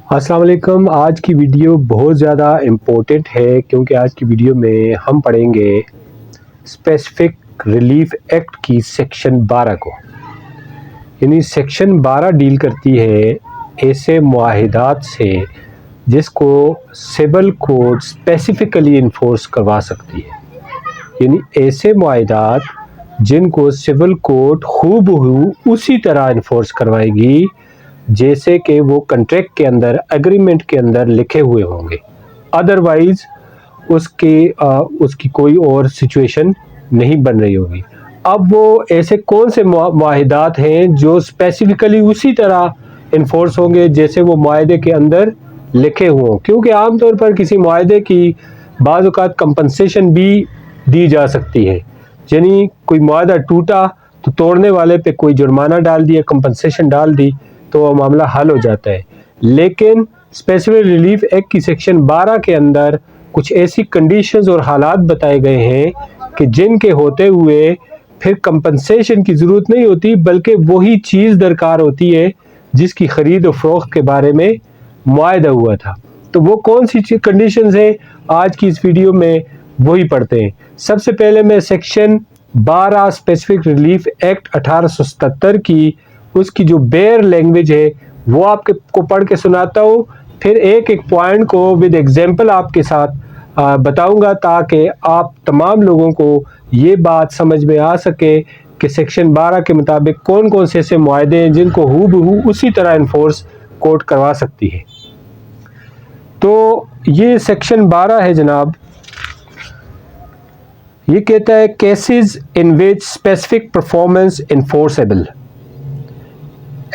السلام علیکم۔ آج کی ویڈیو بہت زیادہ امپورٹنٹ ہے کیونکہ آج کی ویڈیو میں ہم پڑھیں گے اسپیسیفک ریلیف ایکٹ کی سیکشن 12 کو، یعنی سیکشن 12 ڈیل کرتی ہے ایسے معاہدات سے جس کو سول کوڈ اسپیسیفکلی انفورس کروا سکتی ہے، یعنی ایسے معاہدات جن کو سول کوڈ ہو بہو اسی طرح انفورس کروائے گی جیسے کہ وہ کنٹریکٹ کے اندر، ایگریمنٹ کے اندر لکھے ہوئے ہوں گے، ادروائز اس کی کوئی اور سچویشن نہیں بن رہی ہوگی۔ اب وہ ایسے کون سے معاہدات ہیں جو اسپیسیفکلی اسی طرح انفورس ہوں گے جیسے وہ معاہدے کے اندر لکھے ہوئے ہوں، کیونکہ عام طور پر کسی معاہدے کی بعض اوقات کمپنسیشن بھی دی جا سکتی ہے، یعنی کوئی معاہدہ ٹوٹا تو توڑنے والے پہ کوئی جرمانہ ڈال دیا، کمپنسیشن ڈال دی تو وہ معاملہ حل ہو جاتا ہے۔ لیکن اسپیسیفک ریلیف ایکٹ کی سیکشن 12 کے اندر کچھ ایسی کنڈیشنز اور حالات بتائے گئے ہیں کہ جن کے ہوتے ہوئے پھر کمپنسیشن کی ضرورت نہیں ہوتی بلکہ وہی چیز درکار ہوتی ہے جس کی خرید و فروخت کے بارے میں معاہدہ ہوا تھا۔ تو وہ کون سی کنڈیشنز ہیں آج کی اس ویڈیو میں وہی پڑھتے ہیں۔ سب سے پہلے میں سیکشن 12 اسپیسیفک ریلیف ایکٹ 1877 کی اس کی جو بیئر لینگویج ہے وہ آپ کو پڑھ کے سناتا ہوں، پھر ایک ایک پوائنٹ کو ود ایگزامپل آپ کے ساتھ بتاؤں گا تاکہ آپ تمام لوگوں کو یہ بات سمجھ میں آ سکے کہ سیکشن 12 کے مطابق کون کون سے ایسے معاہدے ہیں جن کو ہو بہو اسی طرح انفورس کورٹ کروا سکتی ہے۔ تو یہ سیکشن 12 ہے جناب، یہ کہتا ہے cases in which specific performance enforceable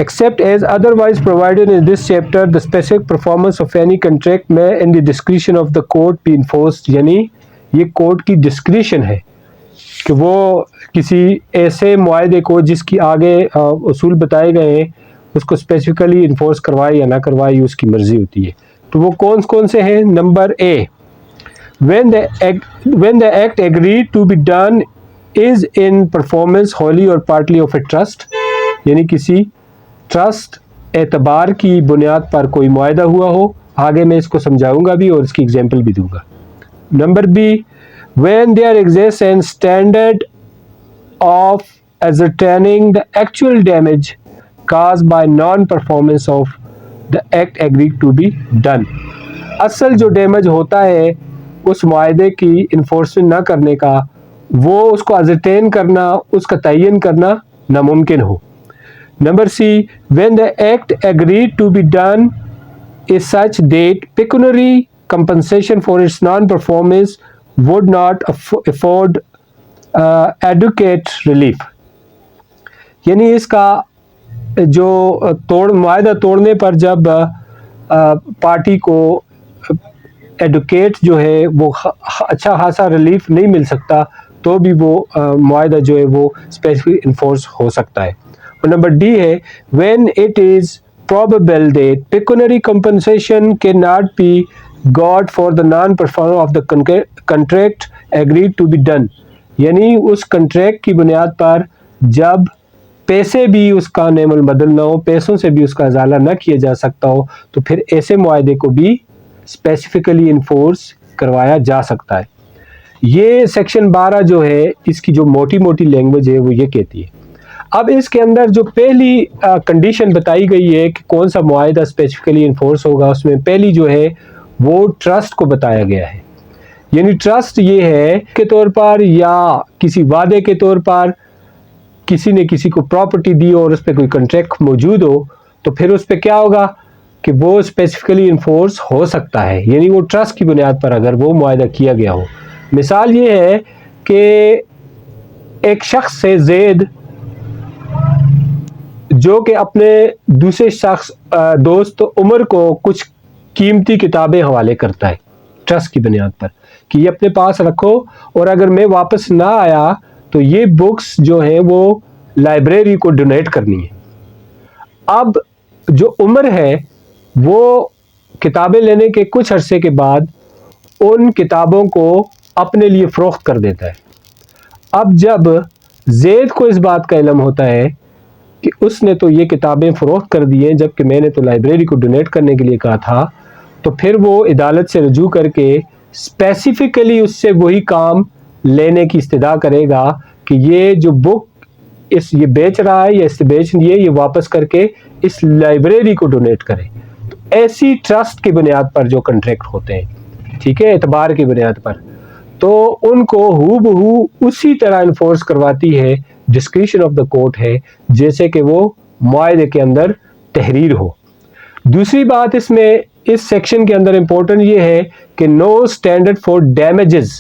except as otherwise provided in this chapter the specific performance of any contract may in the discretion of the court be enforced، یعنی یہ کورٹ کی ڈسکریشن ہے کہ وہ کسی ایسے معاہدے کو جس کی آگے اصول بتائے گئے ہیں اس کو اسپیسیفکلی انفورس کروائے یا نہ کروائے اس کی مرضی ہوتی ہے۔ تو وہ کون سے ہیں؟ Number a, when the act agreed to be done is in performance wholly or partly of a trust، یعنی کسی ٹرسٹ اعتبار کی بنیاد پر کوئی معاہدہ ہوا ہو، آگے میں اس کو سمجھاؤں گا بھی اور اس کی ایگزامپل بھی دوں گا۔ Number B, when there exists an standard of ascertaining the actual damage caused by non-performance of the act agreed to be done، اصل جو ڈیمیج ہوتا ہے اس معاہدے کی انفورسمنٹ نہ کرنے کا، وہ اس کو ascertain کرنا، اس کا تعین کرنا ناممکن ہو۔ Number C, when the act agreed to be done is such that pecuniary compensation for its non-performance would not afford adequate relief، یعنی اس کا جو معاہدہ توڑنے پر جب پارٹی کو ایڈوکیٹ جو ہے وہ اچھا خاصا ریلیف نہیں مل سکتا تو بھی وہ معاہدہ جو ہے وہ اسپیسیفک انفورس ہو سکتا ہے۔ اور نمبر ڈی ہے when it is probable that pecuniary compensation cannot be got for the non-performance of the contract agreed to be done، یعنی اس کنٹریکٹ کی بنیاد پر جب پیسے بھی اس کا نعم البدل نہ ہو، پیسوں سے بھی اس کا ازالہ نہ کیا جا سکتا ہو تو پھر ایسے معاہدے کو بھی اسپیسیفکلی انفورس کروایا جا سکتا ہے۔ یہ سیکشن 12 جو ہے اس کی جو موٹی لینگویج ہے وہ یہ کہتی ہے۔ اب اس کے اندر جو پہلی کنڈیشن بتائی گئی ہے کہ کون سا معاہدہ اسپیسیفکلی انفورس ہوگا، اس میں پہلی جو ہے وہ ٹرسٹ کو بتایا گیا ہے، یعنی ٹرسٹ یہ ہے کے طور پر یا کسی وعدے کے طور پر کسی نے کسی کو پراپرٹی دی اور اس پہ کوئی کنٹریکٹ موجود ہو تو پھر اس پہ کیا ہوگا کہ وہ اسپیسیفکلی انفورس ہو سکتا ہے، یعنی وہ ٹرسٹ کی بنیاد پر اگر وہ معاہدہ کیا گیا ہو۔ مثال یہ ہے کہ ایک شخص سے زید جو کہ اپنے دوسرے شخص دوست عمر کو کچھ قیمتی کتابیں حوالے کرتا ہے ٹرسٹ کی بنیاد پر کہ یہ اپنے پاس رکھو اور اگر میں واپس نہ آیا تو یہ بکس جو ہیں وہ لائبریری کو ڈونیٹ کرنی ہے۔ اب جو عمر ہے وہ کتابیں لینے کے کچھ عرصے کے بعد ان کتابوں کو اپنے لیے فروخت کر دیتا ہے۔ اب جب زید کو اس بات کا علم ہوتا ہے کہ اس نے تو یہ کتابیں فروخت کر دی ہیں جبکہ میں نے تو لائبریری کو ڈونیٹ کرنے کے لیے کہا تھا، تو پھر وہ عدالت سے رجوع کر کے اسپیسیفکلی اس سے وہی کام لینے کی استدعا کرے گا کہ یہ جو بک یہ بیچ رہا ہے یا اس سے بیچ لیے یہ واپس کر کے اس لائبریری کو ڈونیٹ کرے. تو ایسی ٹرسٹ کی بنیاد پر جو کنٹریکٹ ہوتے ہیں، ٹھیک ہے، اعتبار کی بنیاد پر، تو ان کو ہو بہو اسی طرح انفورس کرواتی ہے، ڈسکریشن آف دا کورٹ ہے، جیسے کہ وہ معاہدے کے اندر تحریر ہو. دوسری بات اس میں اس سیکشن کے اندر امپورٹنٹ یہ ہے کہ نو standard for damages.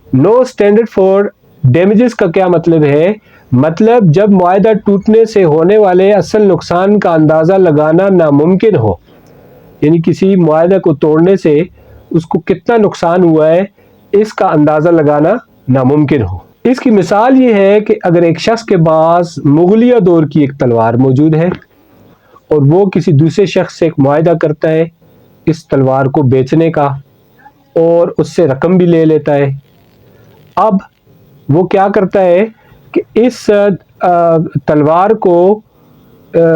Know standard for damages کا کیا مطلب ہے؟ مطلب جب معاہدہ ٹوٹنے سے ہونے والے اصل نقصان کا اندازہ لگانا ناممکن ہو، یعنی کسی معاہدہ کو توڑنے سے اس کو کتنا نقصان ہوا ہے اس کا اندازہ لگانا ناممکن ہو. اس کی مثال یہ ہے کہ اگر ایک شخص کے پاس مغلیہ دور کی ایک تلوار موجود ہے اور وہ کسی دوسرے شخص سے ایک معاہدہ کرتا ہے اس تلوار کو بیچنے کا اور اس سے رقم بھی لے لیتا ہے. اب وہ کیا کرتا ہے کہ اس تلوار کو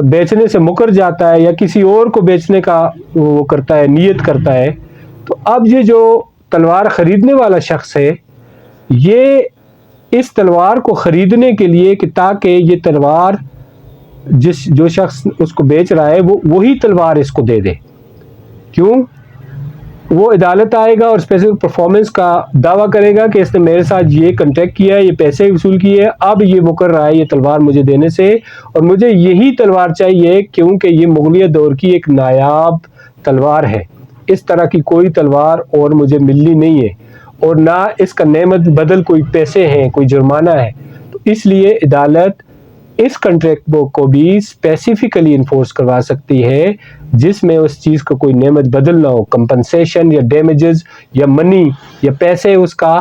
بیچنے سے مکر جاتا ہے یا کسی اور کو بیچنے کا وہ کرتا ہے، نیت کرتا ہے. تو اب یہ جو تلوار خریدنے والا شخص ہے، یہ اس تلوار کو خریدنے کے لیے کہ تاکہ یہ تلوار جو شخص اس کو بیچ رہا ہے وہ وہی تلوار اس کو دے دے. کیوں؟ وہ عدالت آئے گا اور اسپیسیفک پرفارمنس کا دعویٰ کرے گا کہ اس نے میرے ساتھ یہ کنٹریکٹ کیا ہے، یہ پیسے وصول کیے، اب یہ مکر رہا ہے یہ تلوار مجھے دینے سے، اور مجھے یہی تلوار چاہیے کیونکہ یہ مغلیہ دور کی ایک نایاب تلوار ہے، اس طرح کی کوئی تلوار اور مجھے ملنی نہیں ہے، اور نہ اس کا نعمت بدل کوئی پیسے ہیں، کوئی جرمانہ ہے. تو اس لیے عدالت اس کنٹریکٹ کو بھی اسپیسیفکلی انفورس کروا سکتی ہے جس میں اس چیز کا کوئی نعمت بدل نہ ہو، کمپنسیشن یا ڈیمیجز یا منی یا پیسے اس کا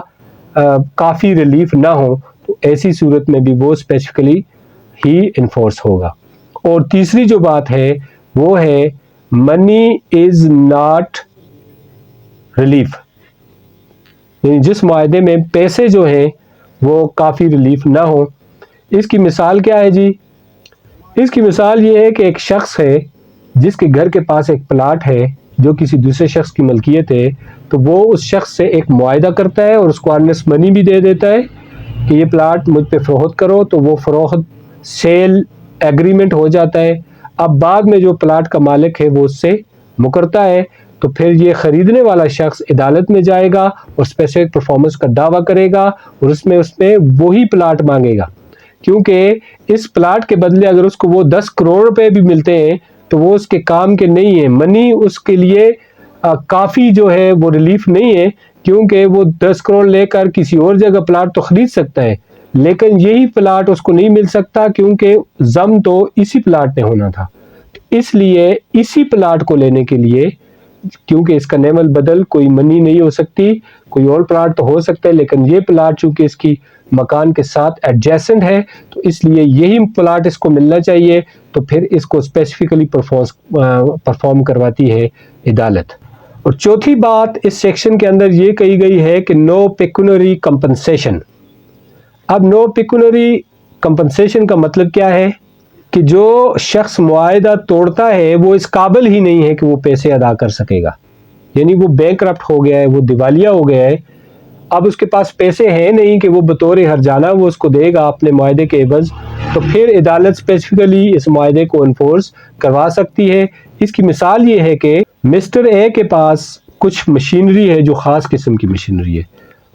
کافی ریلیف نہ ہو. تو ایسی صورت میں بھی وہ اسپیسیفکلی ہی انفورس ہوگا. اور تیسری جو بات ہے وہ ہے منی از ناٹ ریلیف، یعنی جس معاہدے میں پیسے جو ہیں وہ کافی ریلیف نہ ہو. اس کی مثال کیا ہے جی؟ اس کی مثال یہ ہے کہ ایک شخص ہے جس کے گھر کے پاس ایک پلاٹ ہے جو کسی دوسرے شخص کی ملکیت ہے، تو وہ اس شخص سے ایک معاہدہ کرتا ہے اور اس کو ارنسٹ منی بھی دے دیتا ہے کہ یہ پلاٹ مجھ پہ فروخت کرو، تو وہ فروخت سیل ایگریمنٹ ہو جاتا ہے. اب بعد میں جو پلاٹ کا مالک ہے وہ اس سے مکرتا ہے، تو پھر یہ خریدنے والا شخص عدالت میں جائے گا اور اسپیسیفک پرفارمنس کا دعویٰ کرے گا اور اس میں وہی پلاٹ مانگے گا، کیونکہ اس پلاٹ کے بدلے اگر اس کو وہ 10 کروڑ روپے بھی ملتے ہیں تو وہ اس کے کام کے نہیں ہیں. منی اس کے لیے کافی جو ہے وہ ریلیف نہیں ہے، کیونکہ وہ 10 کروڑ لے کر کسی اور جگہ پلاٹ تو خرید سکتا ہے، لیکن یہی پلاٹ اس کو نہیں مل سکتا کیونکہ ضم تو اسی پلاٹ نے ہونا تھا. اس لیے اسی پلاٹ کو لینے کے لیے، کیونکہ اس کا نعمل بدل کوئی منی نہیں ہو سکتی، کوئی اور پلاٹ تو ہو سکتا ہے لیکن یہ پلاٹ چونکہ اس کی مکان کے ساتھ ایڈجیسنٹ ہے تو اس لیے یہی پلاٹ اس کو ملنا چاہیے. تو پھر اس کو اسپیسیفکلی پرفارم کرواتی ہے عدالت. اور چوتھی بات اس سیکشن کے اندر یہ کہی گئی ہے کہ نو پیکونری کمپنسیشن. اب نو پیکونری کمپنسیشن کا مطلب کیا ہے کہ جو شخص معاہدہ توڑتا ہے وہ اس قابل ہی نہیں ہے کہ وہ پیسے ادا کر سکے گا، یعنی وہ بینکرپٹ ہو گیا ہے، وہ دیوالیہ ہو گیا ہے، اب اس کے پاس پیسے ہیں نہیں کہ وہ بطور ہرجانہ وہ اس کو دے گا اپنے معاہدے کے عوض. تو پھر عدالت اسپیسیفکلی اس معاہدے کو انفورس کروا سکتی ہے. اس کی مثال یہ ہے کہ مسٹر اے کے پاس کچھ مشینری ہے جو خاص قسم کی مشینری ہے،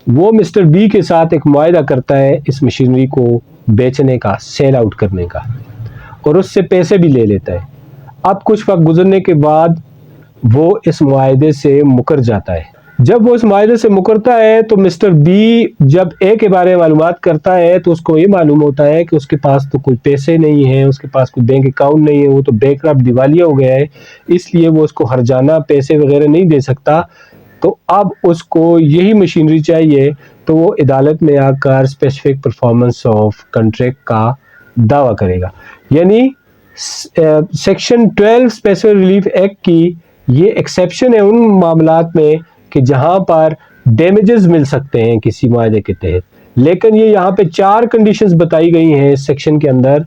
وہ مسٹر بی کے ساتھ ایک معاہدہ کرتا ہے اس مشینری کو بیچنے کا، سیل آؤٹ کرنے کا، اور اس سے پیسے بھی لے لیتا ہے. اب کچھ وقت گزرنے کے بعد وہ اس معاہدے سے مکر جاتا ہے. جب وہ اس معاہدے سے مکرتا ہے تو مسٹر بی جب اے کے بارے میں معلومات کرتا ہے تو اس کو یہ معلوم ہوتا ہے کہ اس کے پاس تو کوئی پیسے نہیں ہیں، اس کے پاس کوئی بینک اکاؤنٹ نہیں ہے، وہ تو بینکرپٹ دیوالیہ ہو گیا ہے، اس لیے وہ اس کو ہرجانہ پیسے وغیرہ نہیں دے سکتا. تو اب اس کو یہی مشینری چاہیے، تو وہ عدالت میں آ کر اسپیسیفک پرفارمنس آف کنٹریکٹ کا دعویٰ کرے گا. یعنی سیکشن 12 اسپیسیفک ریلیف ایکٹ کی یہ ایکسیپشن ہے ان معاملات میں کہ جہاں پر ڈیمیجز مل سکتے ہیں کسی معاہدے کے تحت. لیکن یہ یہاں پہ 4 کنڈیشنز بتائی گئی ہیں اس سیکشن کے اندر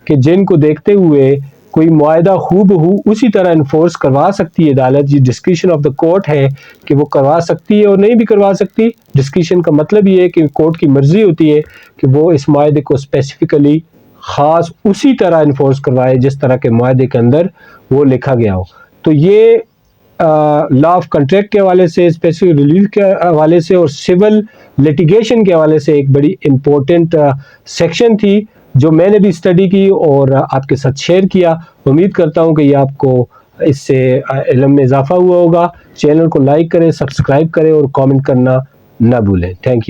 کہ جن کو دیکھتے ہوئے کوئی معاہدہ ہو بہو اسی طرح انفورس کروا سکتی ہے عدالت. یہ ڈسکریشن آف دا کورٹ ہے کہ وہ کروا سکتی ہے اور نہیں بھی کروا سکتی. ڈسکریشن کا مطلب یہ ہے کہ کورٹ کی مرضی ہوتی ہے کہ وہ اس معاہدے کو اسپیسیفکلی خاص اسی طرح انفورس کروائے جس طرح کے معاہدے کے اندر وہ لکھا گیا ہو. تو یہ لا آف کنٹریکٹ کے حوالے سے، اسپیسیفک ریلیف کے حوالے سے اور سول لیٹیگیشن کے حوالے سے ایک بڑی امپورٹنٹ سیکشن تھی جو میں نے بھی اسٹڈی کی اور آپ کے ساتھ شیئر کیا. امید کرتا ہوں کہ یہ آپ کو اس سے علم میں اضافہ ہوا ہوگا. چینل کو لائک کریں، سبسکرائب کریں اور کامنٹ کرنا نہ بھولیں. Thank you.